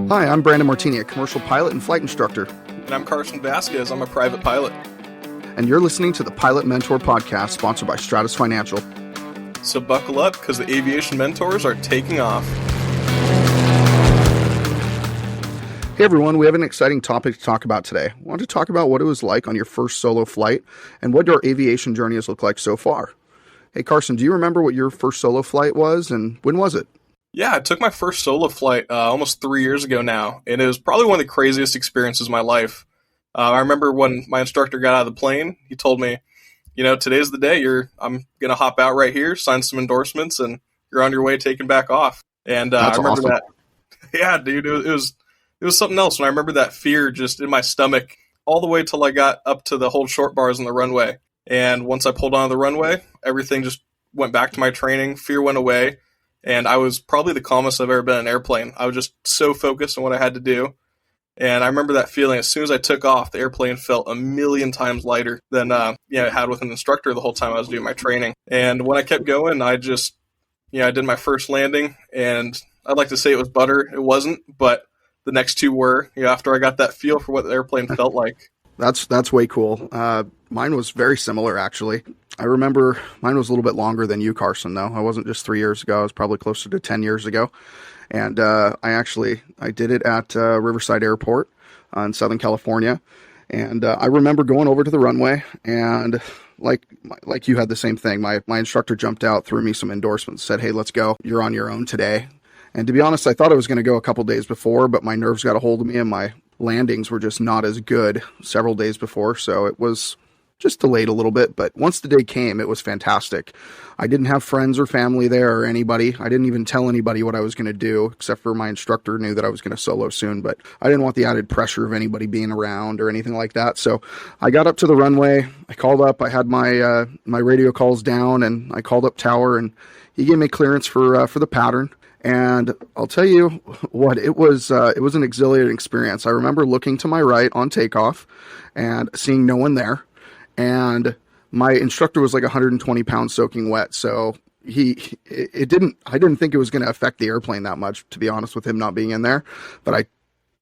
Hi, I'm Brandon Martini, a commercial pilot and flight instructor. And I'm Carson Vasquez. I'm a private pilot. And you're listening to the Pilot Mentor podcast, sponsored by Stratus Financial. So buckle up, because the Aviation Mentors are taking off. Hey everyone, we have an exciting topic to talk about today. I want to talk about what it was like on your first solo flight and what your aviation journey has looked like so far. Hey Carson, do you remember what your first solo flight was and when was it? Yeah, I took my first solo flight almost 3 years ago now, and it was probably one of the craziest experiences of my life. I remember when my instructor got out of the plane, he told me, today's the day. I'm going to hop out right here, sign some endorsements, and you're on your way taking back off. And I remember awesome. that. Yeah, dude, it was something else. And I remember that fear just in my stomach all the way till I got up to the hold short bars on the runway. And once I pulled onto the runway, everything just went back to my training. Fear went away. And I was probably the calmest I've ever been in an airplane. I was just so focused on what I had to do. And I remember that feeling. As soon as I took off, the airplane felt a million times lighter than it had with an instructor the whole time I was doing my training. And when I kept going, I just, I did my first landing. And I'd like to say it was butter. It wasn't, but the next two were, after I got that feel for what the airplane felt like. That's way cool. Mine was very similar, actually. I remember mine was a little bit longer than you, Carson, though. I wasn't just 3 years ago. I was probably closer to 10 years ago. And I did it at Riverside Airport in Southern California. And I remember going over to the runway, and like you had the same thing. My instructor jumped out, threw me some endorsements, said, "Hey, let's go. You're on your own today." And to be honest, I thought I was going to go a couple days before, but my nerves got a hold of me and my landings were just not as good several days before. So it was just delayed a little bit. But once the day came, it was fantastic. I didn't have friends or family there or anybody. I didn't even tell anybody what I was going to do, except for my instructor knew that I was going to solo soon. But I didn't want the added pressure of anybody being around or anything like that. So I got up to the runway. I called up. I had my my radio calls down, and I called up Tower, and he gave me clearance for the pattern. And I'll tell you what, it was an exhilarating experience. I remember looking to my right on takeoff and seeing no one there. And my instructor was like 120 pounds soaking wet. So I didn't think it was going to affect the airplane that much, to be honest, with him not being in there. But I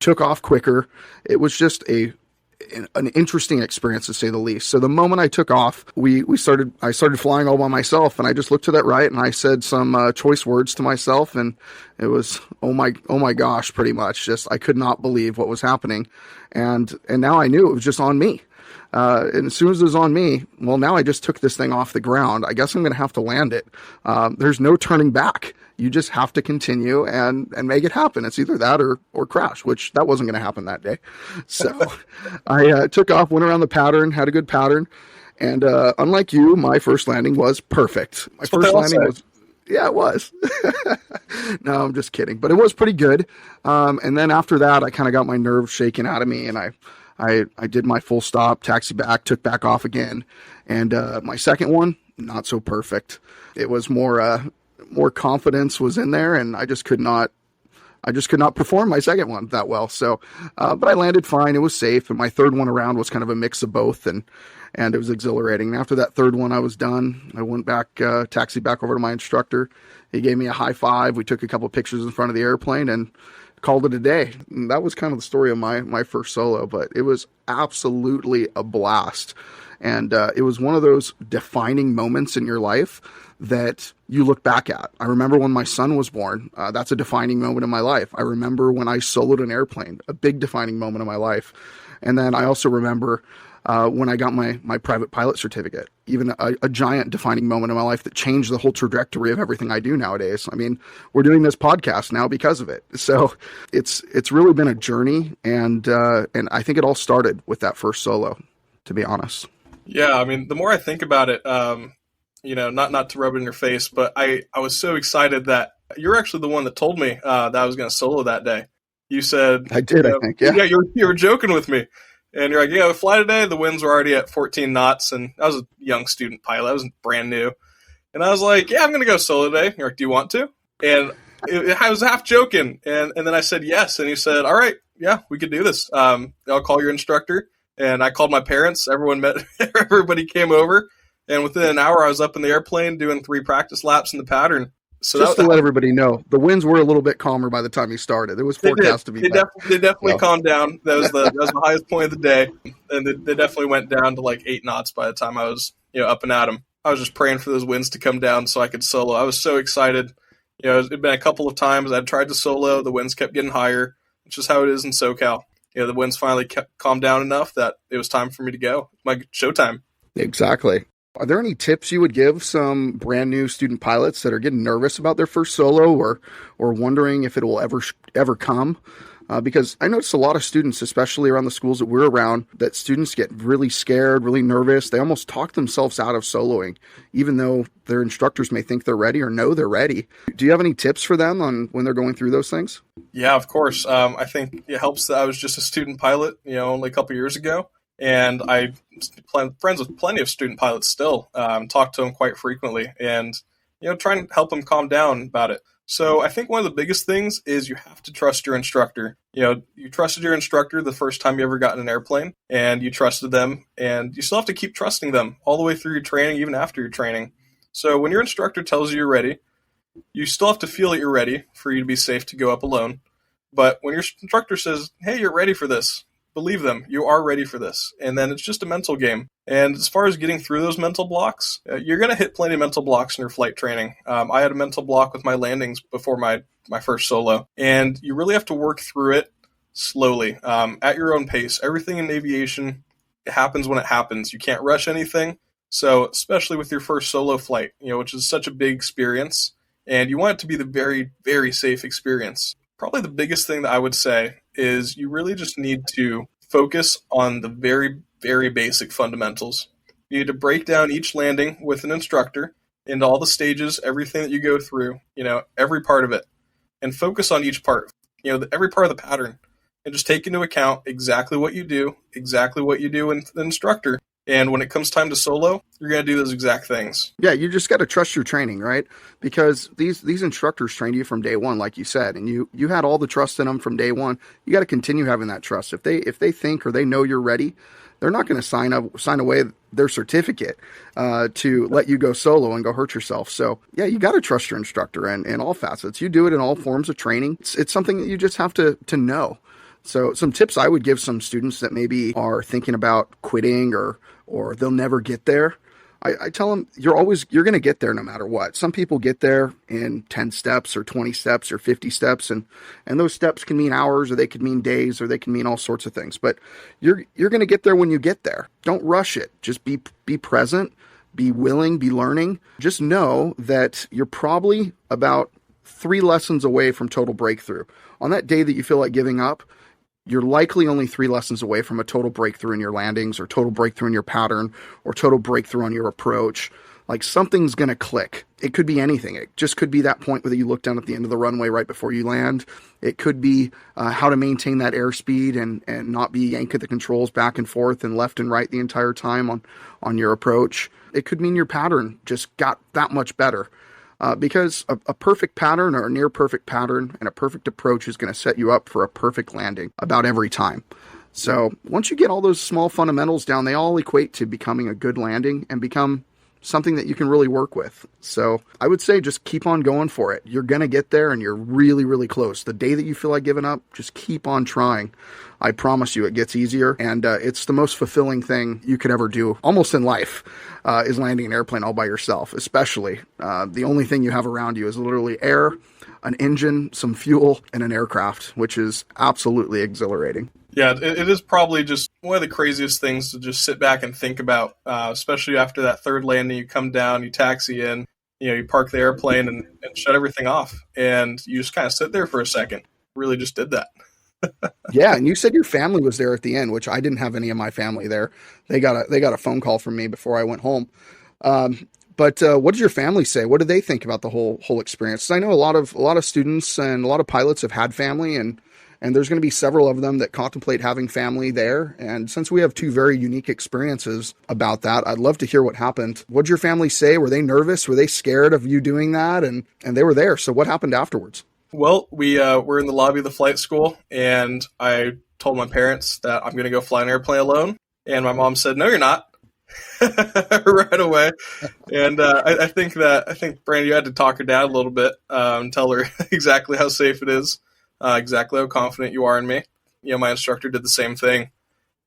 took off quicker. It was just an interesting experience, to say the least. So the moment I took off, I started flying all by myself, and I just looked to that right and I said some choice words to myself, and it was, oh my gosh, pretty much just, I could not believe what was happening. And now I knew it was just on me. And as soon as it was on me, well, now I just took this thing off the ground. I guess I'm going to have to land it. There's no turning back. You just have to continue and make it happen. It's either that or crash, which that wasn't going to happen that day. So I took off, went around the pattern, had a good pattern. And unlike you, my first landing was perfect. My first landing was, yeah, it was. No, I'm just kidding. But it was pretty good. And then after that, I kind of got my nerves shaken out of me, and I did my full stop, taxi back, took back off again. And my second one, not so perfect. It was more confidence was in there, and I just could not perform my second one that well. So, but I landed fine. It was safe. And my third one around was kind of a mix of both, and it was exhilarating. And after that third one, I was done. I went back, taxied back over to my instructor. He gave me a high five. We took a couple of pictures in front of the airplane and called it a day. And that was kind of the story of my first solo, but it was absolutely a blast. And it was one of those defining moments in your life that you look back at. I remember when my son was born. That's a defining moment in my life. I remember when I soloed an airplane, a big defining moment in my life. And then I also remember when I got my private pilot certificate, even a giant defining moment in my life that changed the whole trajectory of everything I do nowadays. I mean, we're doing this podcast now because of it. So it's really been a journey, and I think it all started with that first solo, to be honest. Yeah, I mean, the more I think about it, not to rub it in your face, but I was so excited that you're actually the one that told me that I was going to solo that day. You said... I did, I think, yeah. Yeah, you were joking with me. And you're like, we fly today. The winds were already at 14 knots, and I was a young student pilot. I was brand new. And I was like, yeah, I'm going to go solo today. You're like, do you want to? And I was half joking. And then I said yes. And you said, all right, yeah, we could do this. I'll call your instructor. And I called my parents. Everybody came over. And within an hour, I was up in the airplane doing 3 practice laps in the pattern. So Just to let everybody know, the winds were a little bit calmer by the time you started. It was forecast to be better. They definitely calmed down. That was the highest point of the day, and they definitely went down to like 8 knots by the time I was up and at them. I was just praying for those winds to come down so I could solo. I was so excited. It'd been a couple of times I'd tried to solo. The winds kept getting higher. It's just how it is in SoCal. The winds finally kept calmed down enough that it was time for me to go. My showtime. Exactly. Are there any tips you would give some brand new student pilots that are getting nervous about their first solo or wondering if it will ever come? Because I notice a lot of students, especially around the schools that we're around, that students get really scared, really nervous. They almost talk themselves out of soloing, even though their instructors may think they're ready or know they're ready. Do you have any tips for them on when they're going through those things? Yeah, of course. I think it helps that I was just a student pilot, only a couple years ago. And I'm friends with plenty of student pilots still, talk to them quite frequently and, try and help them calm down about it. So I think one of the biggest things is you have to trust your instructor. You trusted your instructor the first time you ever got in an airplane, and you trusted them, and you still have to keep trusting them all the way through your training, even after your training. So when your instructor tells you you're ready, you still have to feel that you're ready for you to be safe to go up alone. But when your instructor says, hey, you're ready for this, believe them, you are ready for this. And then it's just a mental game. And as far as getting through those mental blocks, you're going to hit plenty of mental blocks in your flight training. I had a mental block with my landings before my first solo. And you really have to work through it slowly, at your own pace. Everything in aviation, it happens when it happens. You can't rush anything. So especially with your first solo flight, which is such a big experience. And you want it to be the very, very safe experience. Probably the biggest thing that I would say is you really just need to focus on the very, very basic fundamentals. You need to break down each landing with an instructor into all the stages, everything that you go through, every part of it, and focus on each part, every part of the pattern, and just take into account exactly what you do in the instructor. And when it comes time to solo, you're going to do those exact things. Yeah, you just got to trust your training, right? Because these instructors trained you from day one, like you said, and you had all the trust in them from day one. You got to continue having that trust. If they think or they know you're ready, they're not going to sign away their certificate to let you go solo and go hurt yourself. So yeah, you got to trust your instructor in all facets. You do it in all forms of training. It's something that you just have to know. So some tips I would give some students that maybe are thinking about quitting or they'll never get there. I tell them you're going to get there no matter what. Some people get there in 10 steps or 20 steps or 50 steps. And those steps can mean hours or they could mean days or they can mean all sorts of things. But you're going to get there when you get there. Don't rush it. Just be present, be willing, be learning. Just know that you're probably about 3 lessons away from total breakthrough. On that day that you feel like giving up, you're likely only 3 lessons away from a total breakthrough in your landings or total breakthrough in your pattern or total breakthrough on your approach. Like something's going to click. It could be anything. It just could be that point where you look down at the end of the runway right before you land. It could be how to maintain that airspeed and not be yanking the controls back and forth and left and right the entire time on your approach. It could mean your pattern just got that much better. Because a perfect pattern or a near perfect pattern and a perfect approach is going to set you up for a perfect landing about every time. So once you get all those small fundamentals down, they all equate to becoming a good landing and become something that you can really work with. So I would say just keep on going for it. You're going to get there and you're really, really close. The day that you feel like giving up, just keep on trying. I promise you it gets easier, and it's the most fulfilling thing you could ever do, almost in life, is landing an airplane all by yourself, especially. The only thing you have around you is literally air, an engine, some fuel, and an aircraft, which is absolutely exhilarating. Yeah, it is probably just one of the craziest things to just sit back and think about, especially after that third landing. You come down, you taxi in, you park the airplane and shut everything off, and you just kind of sit there for a second. Really just did that. Yeah, and you said your family was there at the end, which I didn't have any of my family there. They got a phone call from me before I went home. But what did your family say? What did they think about the whole experience? 'Cause I know a lot of students and a lot of pilots have had family, and there's going to be several of them that contemplate having family there. And since we have 2 very unique experiences about that, I'd love to hear what happened. What did your family say? Were they nervous? Were they scared of you doing that? And they were there. So what happened afterwards? Well, we were in the lobby of the flight school, and I told my parents that I'm going to go fly an airplane alone. And my mom said, "No, you're not." right away. And I think Brandon, you had to talk her down a little bit, and tell her exactly how safe it is, exactly how confident you are in me. My instructor did the same thing.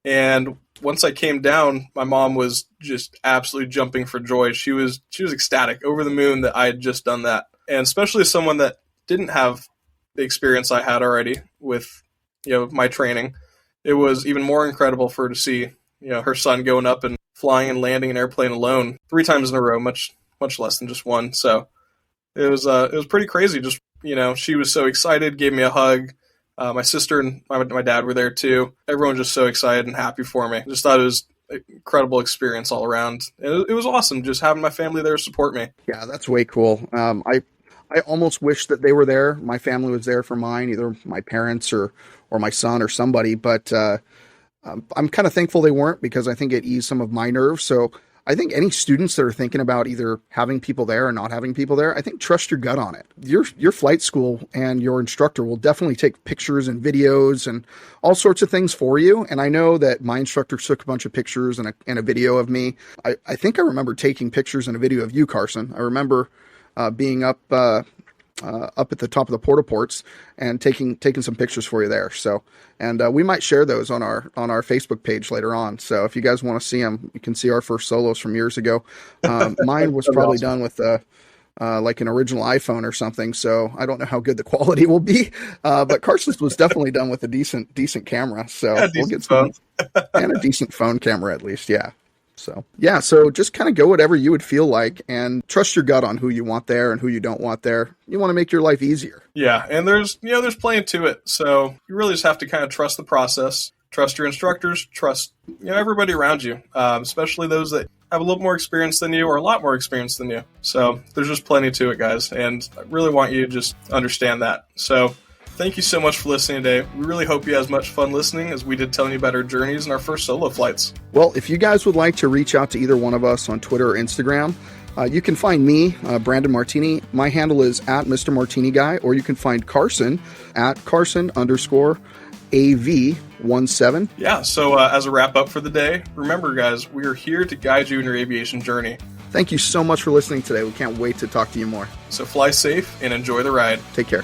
And once I came down, my mom was just absolutely jumping for joy. She was ecstatic, over the moon that I had just done that. And especially someone that didn't have the experience I had already with, my training, it was even more incredible for her to see, her son going up and flying and landing an airplane alone 3 times in a row, much less than just one. So it was pretty crazy. Just, she was so excited, gave me a hug. My sister and my dad were there too. Everyone was just so excited and happy for me. Just thought it was an incredible experience all around. It was awesome just having my family there to support me. Yeah, that's way cool. I almost wish that they were there. My family was there for mine, either my parents or my son or somebody. But I'm kind of thankful they weren't, because I think it eased some of my nerves. So I think any students that are thinking about either having people there or not having people there, I think trust your gut on it. Your flight school and your instructor will definitely take pictures and videos and all sorts of things for you. And I know that my instructor took a bunch of pictures and a video of me. I think I remember taking pictures and a video of you, Carson. I remember being up at the top of the porta ports and taking some pictures for you there. So, and we might share those on our Facebook page later on. So if you guys want to see them, you can see our first solos from years ago. Mine was probably done with like an original iPhone or something. So I don't know how good the quality will be. But Carson's was definitely done with a decent camera. So we'll get some and a decent phone camera at least. Yeah. So just kind of go whatever you would feel like, and trust your gut on who you want there and who you don't want there. You want to make your life easier. Yeah, and there's plenty to it. So you really just have to kind of trust the process, trust your instructors, trust everybody around you, especially those that have a little more experience than you or a lot more experience than you. So there's just plenty to it, guys, and I really want you to just understand that. So thank you so much for listening today. We really hope you had as much fun listening as we did telling you about our journeys and our first solo flights. Well, if you guys would like to reach out to either one of us on Twitter or Instagram, you can find me, Brandon Martini. My handle is at Mr. Martini Guy, or you can find Carson at Carson_AV17. Yeah, so as a wrap up for the day, remember, guys, we are here to guide you in your aviation journey. Thank you so much for listening today. We can't wait to talk to you more. So fly safe and enjoy the ride. Take care.